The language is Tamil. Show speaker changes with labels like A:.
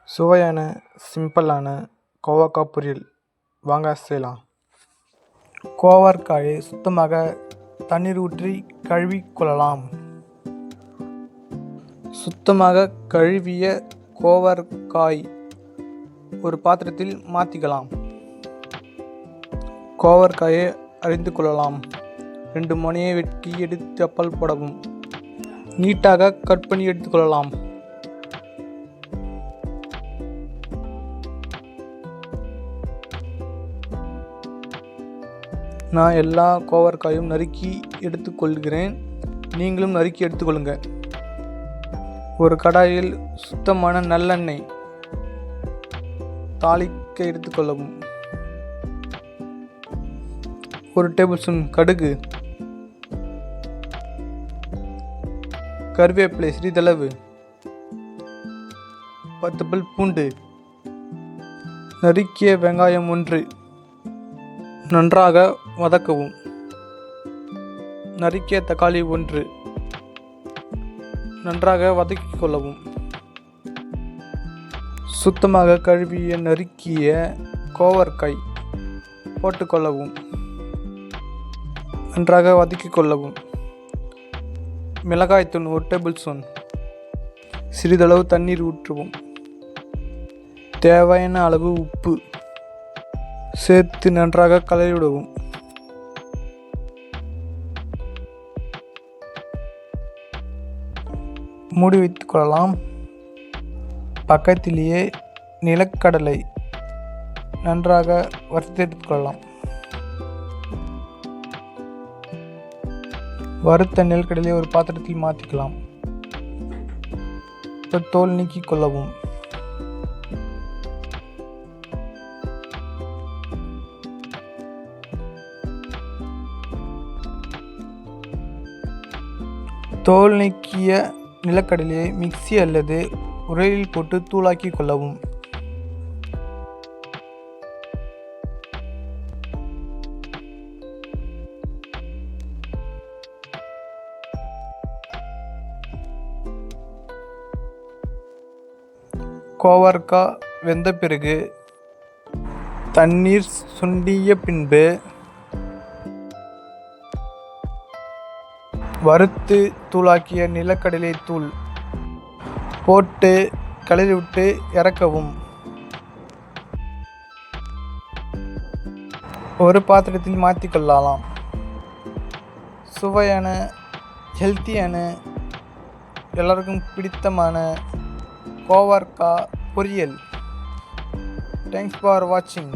A: சுவையான சிம்பிளான கோவக்காய் பொரியல் வாங்க செய்யலாம். கோவக்காயை சுத்தமாக தண்ணீர் ஊற்றி கழுவிக்கொள்ளலாம். சுத்தமாக கழுவிய கோவக்காய் ஒரு பாத்திரத்தில் மாற்றிக்கலாம். கோவக்காயை அரிந்து கொள்ளலாம். 2 முனையை வெட்டி எடுத்து அப்பல் போடவும். நீட்டாக கட் பண்ணி எடுத்துக்கொள்ளலாம். நான் எல்லா கோவக்காயும் நறுக்கி எடுத்துக்கொள்கிறேன். நீங்களும் நறுக்கி எடுத்துக்கொள்ளுங்க. ஒரு கடாயில் சுத்தமான நல்லெண்ணெய் தாளிக்க எடுத்துக்கொள்ளவும். 1 டேபிள் ஸ்பூன் கடுகு, கருவேப்பிலை சிறிதளவு, 10 பல் பூண்டு, நறுக்கிய வெங்காயம் 1 நன்றாக வதக்கவும். நறுக்கிய தக்காளி 1 நன்றாக வதக்கிக் கொள்ளவும். சுத்தமாக கழுவிய நறுக்கிய கோவக்காய் போட்டுக்கொள்ளவும். நன்றாக வதக்கிக் கொள்ளவும். மிளகாய்த்தூள் 1 டேபிள் ஸ்பூன், சிறிதளவு தண்ணீர் ஊற்றுவோம். தேவையான அளவு உப்பு சேர்த்து நன்றாக கலரிவிடவும். மூடி வைத்துக் கொள்ளலாம். பக்கத்திலேயே நிலக்கடலை நன்றாக வறுத்தெடுத்துக் கொள்ளலாம். வறுத்த நிலக்கடலை ஒரு பாத்திரத்தில் மாற்றிக்கலாம். தோல் நீக்கிக் கொள்ளவும். தோல் நீக்கிய நிலக்கடலையை மிக்ஸி அல்லது உரலில் போட்டு தூளாக்கி கொள்ளவும். கோவக்காய் வெந்த பிறகு தண்ணீர் சுண்டிய பின்பு வறுத்து தூளாக்கிய நிலக்கடலை தூள் போட்டு கலரிவிட்டு இறக்கவும். ஒரு பாத்திரத்தில் மாற்றிக்கொள்ளலாம். சுவையான ஹெல்த்தியான எல்லாருக்கும் பிடித்தமான கோவக்காய் பொரியல். தேங்க்ஸ் ஃபார் வாட்சிங்.